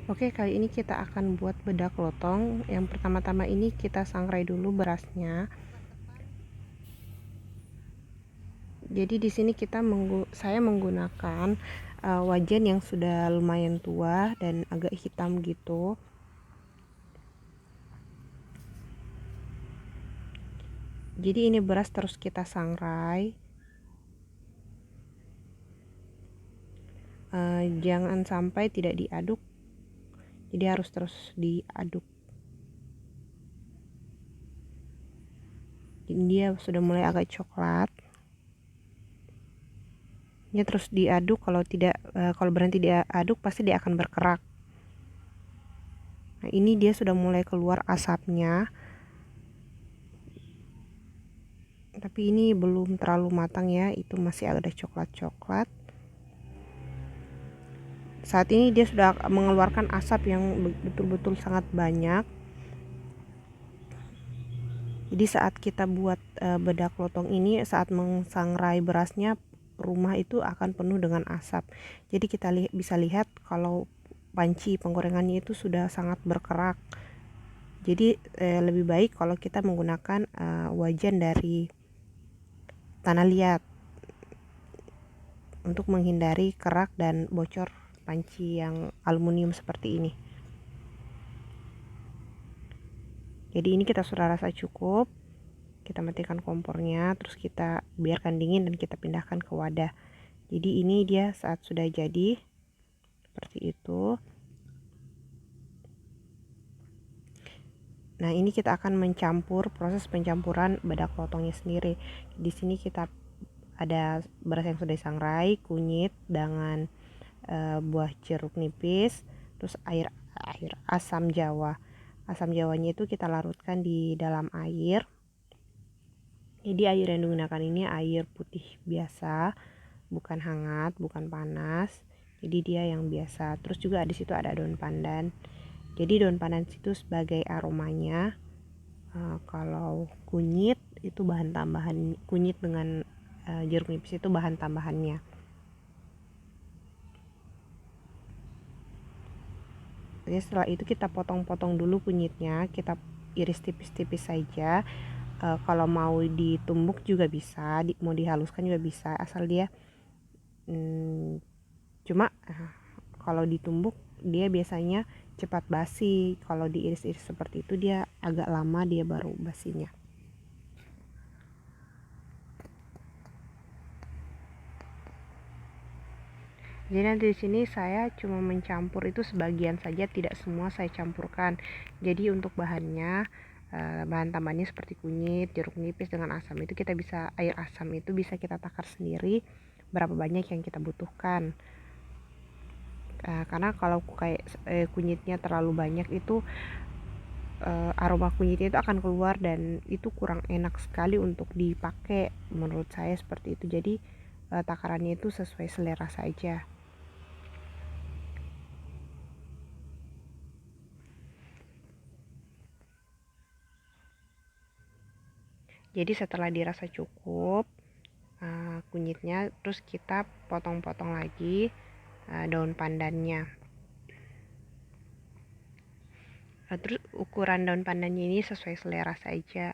Oke, kali ini kita akan buat bedak lontong. Yang pertama-tama ini kita sangrai dulu berasnya. Jadi di sini saya menggunakan wajan yang sudah lumayan tua dan agak hitam gitu. Jadi ini beras terus kita sangrai. Jangan sampai tidak diaduk. Jadi harus terus diaduk. Jadi dia sudah mulai agak coklat. Ini terus diaduk. Kalau berhenti diaduk pasti dia akan berkerak. Nah, ini dia sudah mulai keluar asapnya. Tapi ini belum terlalu matang ya, itu masih ada coklat-coklat. Saat ini dia sudah mengeluarkan asap yang betul-betul sangat banyak. Jadi saat kita buat bedak lontong ini, saat mengsangrai berasnya, rumah itu akan penuh dengan asap. Jadi kita bisa lihat kalau panci penggorengannya itu sudah sangat berkerak. Jadi lebih baik kalau kita menggunakan wajan dari tanah liat untuk menghindari kerak dan bocor panci yang aluminium seperti ini. Jadi ini kita sudah rasa cukup. Kita matikan kompornya, terus kita biarkan dingin dan kita pindahkan ke wadah. Jadi ini dia saat sudah jadi seperti itu. Nah, ini kita akan mencampur, proses pencampuran bedak lontongnya sendiri. Di sini kita ada beras yang sudah disangrai, kunyit dengan buah jeruk nipis, terus air asam jawa. Asam jawanya itu kita larutkan di dalam air. Jadi air yang digunakan ini air putih biasa, bukan hangat, bukan panas. Jadi dia yang biasa. Terus juga di situ ada daun pandan. Jadi daun pandan itu sebagai aromanya. Kalau kunyit itu bahan tambahan, kunyit dengan jeruk nipis itu bahan tambahannya. Jadi setelah itu kita potong-potong dulu kunyitnya, kita iris tipis-tipis saja. Kalau mau ditumbuk juga bisa, mau dihaluskan juga bisa, asal dia cuma kalau ditumbuk dia biasanya cepat basi. Kalau diiris-iris seperti itu dia agak lama dia baru basinya. Jadi nanti di sini saya cuma mencampur itu sebagian saja, tidak semua saya campurkan. Jadi untuk bahannya, bahan tambahannya seperti kunyit, jeruk nipis dengan asam itu kita bisa, air asam itu bisa kita takar sendiri berapa banyak yang kita butuhkan. Karena kalau kayak kunyitnya terlalu banyak itu aroma kunyitnya itu akan keluar dan itu kurang enak sekali untuk dipakai, menurut saya seperti itu. Jadi takarannya itu sesuai selera saja. Jadi setelah dirasa cukup kunyitnya, terus kita potong-potong lagi daun pandannya. Terus ukuran daun pandannya ini sesuai selera saja,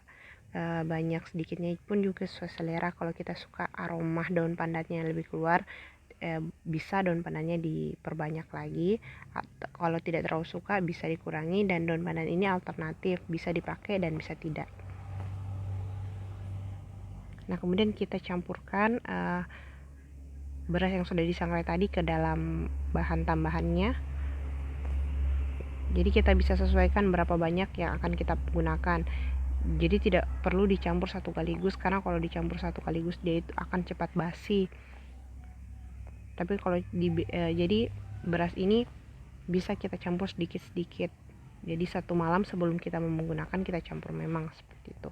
banyak sedikitnya pun juga sesuai selera. Kalau kita suka aroma daun pandannya lebih keluar, bisa daun pandannya diperbanyak lagi. Kalau tidak terlalu suka bisa dikurangi, dan daun pandan ini alternatif, bisa dipakai dan bisa tidak. Nah, kemudian kita campurkan beras yang sudah disangrai tadi ke dalam bahan tambahannya. Jadi kita bisa sesuaikan berapa banyak yang akan kita gunakan. Jadi tidak perlu dicampur satu sekaligus, karena kalau dicampur satu sekaligus dia itu akan cepat basi. Tapi kalau jadi beras ini bisa kita campur sedikit-sedikit. Jadi satu malam sebelum kita menggunakan kita campur, memang seperti itu.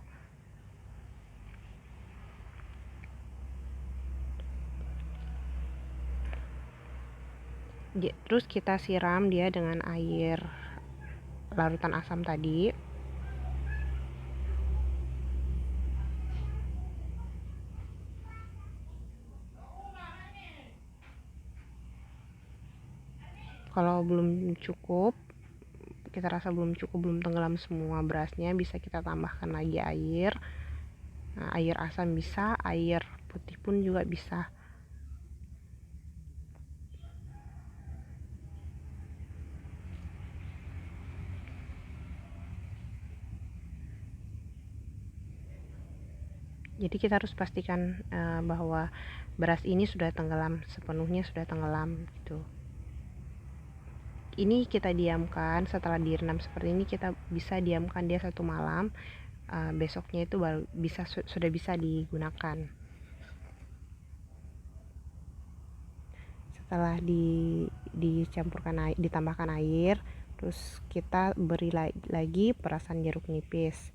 Terus kita siram dia dengan air larutan asam tadi. Kalau belum cukup, kita rasa belum cukup, belum tenggelam semua berasnya, bisa kita tambahkan lagi air. Nah, air asam bisa, air putih pun juga bisa. Jadi kita harus pastikan bahwa beras ini sudah tenggelam sepenuhnya, sudah tenggelam gitu. Ini kita diamkan, setelah direndam seperti ini kita bisa diamkan dia 1 malam. Besoknya itu baru sudah bisa digunakan. Setelah dicampurkan air, ditambahkan air, terus kita beri lagi perasan jeruk nipis.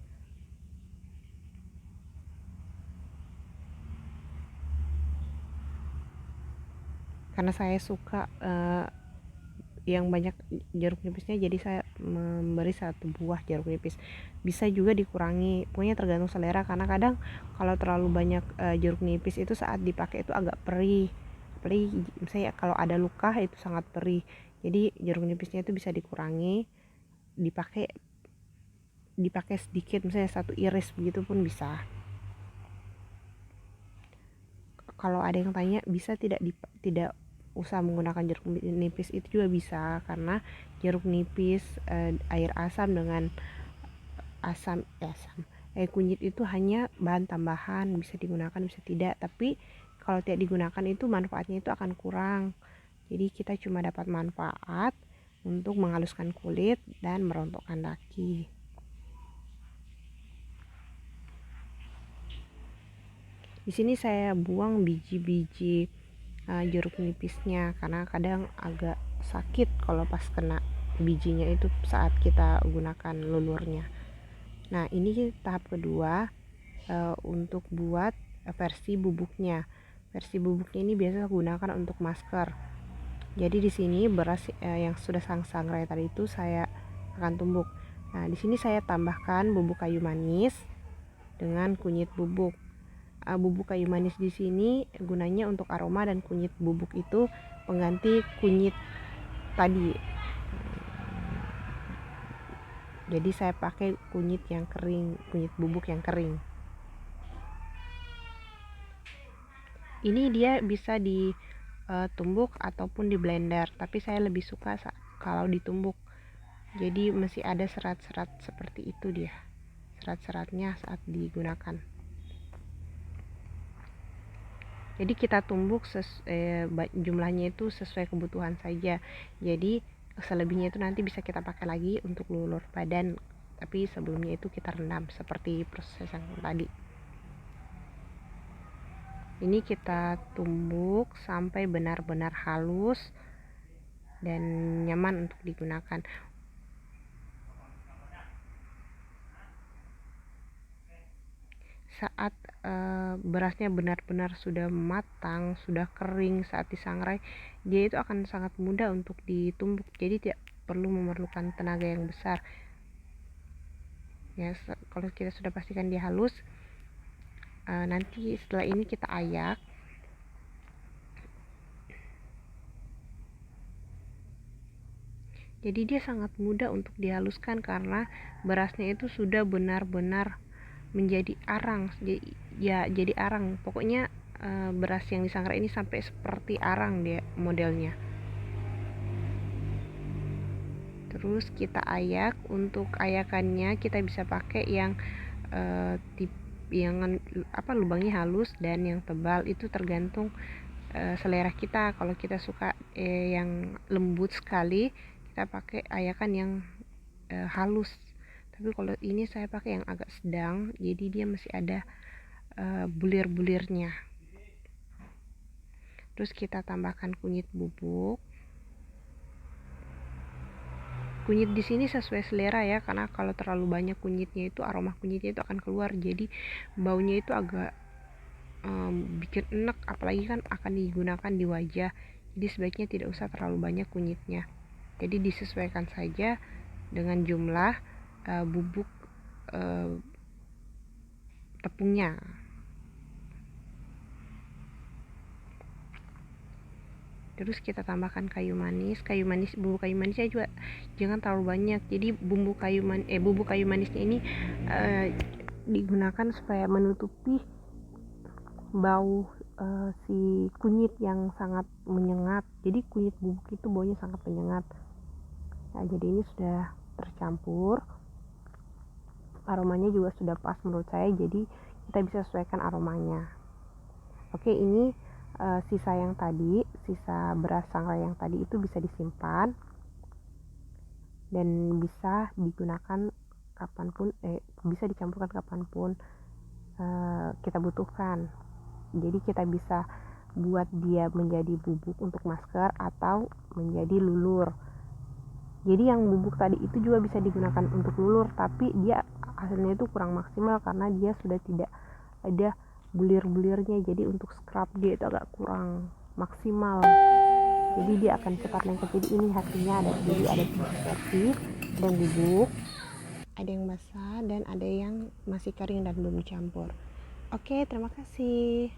Karena saya suka yang banyak jeruk nipisnya, jadi saya memberi 1 buah jeruk nipis. Bisa juga dikurangi, pokoknya tergantung selera, karena kadang kalau terlalu banyak jeruk nipis itu saat dipakai itu agak perih. Apalagi misalnya kalau ada luka itu sangat perih. Jadi jeruk nipisnya itu bisa dikurangi, dipakai sedikit, misalnya 1 iris begitu pun bisa. Kalau ada yang tanya bisa tidak usah menggunakan jeruk nipis, itu juga bisa, karena jeruk nipis, air asam dengan kunyit itu hanya bahan tambahan, bisa digunakan bisa tidak, tapi kalau tidak digunakan itu manfaatnya itu akan kurang. Jadi kita cuma dapat manfaat untuk menghaluskan kulit dan merontokkan daki. Di sini saya buang biji-biji jeruk nipisnya, karena kadang agak sakit kalau pas kena bijinya itu saat kita gunakan lulurnya. Nah, ini tahap kedua untuk buat versi bubuknya. Versi bubuknya ini biasa gunakan untuk masker. Jadi di sini beras yang sudah sangrai tadi itu saya akan tumbuk. Nah, di sini saya tambahkan bubuk kayu manis dengan kunyit bubuk. Bubuk kayu manis di sini gunanya untuk aroma, dan kunyit bubuk itu pengganti kunyit tadi. Jadi saya pakai kunyit yang kering, kunyit bubuk yang kering. Ini dia bisa ditumbuk ataupun di blender, tapi saya lebih suka kalau ditumbuk. Jadi masih ada serat-serat seperti itu dia, serat-seratnya saat digunakan. Jadi kita tumbuk jumlahnya itu sesuai kebutuhan saja. Jadi selebihnya itu nanti bisa kita pakai lagi untuk lulur badan, tapi sebelumnya itu kita rendam seperti proses yang tadi. Ini kita tumbuk sampai benar-benar halus dan nyaman untuk digunakan. Saat berasnya benar-benar sudah matang, sudah kering saat disangrai, dia itu akan sangat mudah untuk ditumbuk, jadi tidak perlu memerlukan tenaga yang besar. Ya, kalau kita sudah pastikan dia halus, nanti setelah ini kita ayak. Jadi dia sangat mudah untuk dihaluskan karena berasnya itu sudah benar-benar menjadi arang. Jadi arang. Pokoknya beras yang disangrai ini sampai seperti arang dia modelnya. Terus kita ayak. Untuk ayakannya kita bisa pakai yang lubangnya halus dan yang tebal, itu tergantung selera kita. Kalau kita suka yang lembut sekali, kita pakai ayakan yang halus. Tapi kalau ini saya pakai yang agak sedang, jadi dia masih ada bulir-bulirnya. Terus kita tambahkan kunyit bubuk. Kunyit di sini sesuai selera ya, karena kalau terlalu banyak kunyitnya itu aroma kunyitnya itu akan keluar, jadi baunya itu agak bikin enak, apalagi kan akan digunakan di wajah. Jadi sebaiknya tidak usah terlalu banyak kunyitnya. Jadi disesuaikan saja dengan jumlah bubuk tepungnya. Terus kita tambahkan bumbu kayu manisnya juga jangan terlalu banyak. Jadi bumbu kayu manisnya ini digunakan supaya menutupi bau si kunyit yang sangat menyengat. Jadi kunyit bubuk itu baunya sangat menyengat. Nah, jadi ini sudah tercampur, aromanya juga sudah pas menurut saya, jadi kita bisa sesuaikan aromanya. Oke, ini sisa beras sangrai yang tadi itu bisa disimpan dan bisa digunakan bisa dicampurkan kapanpun kita butuhkan. Jadi kita bisa buat dia menjadi bubuk untuk masker atau menjadi lulur. Jadi yang bubuk tadi itu juga bisa digunakan untuk lulur, tapi dia hasilnya itu kurang maksimal karena dia sudah tidak ada bulir-bulirnya. Jadi untuk scrub dia itu agak kurang maksimal, jadi dia akan cepat lengket. Jadi ini hasilnya ada 3 versi, ada yang bubuk, ada yang basah, dan ada yang masih kering dan belum dicampur. Oke, terima kasih.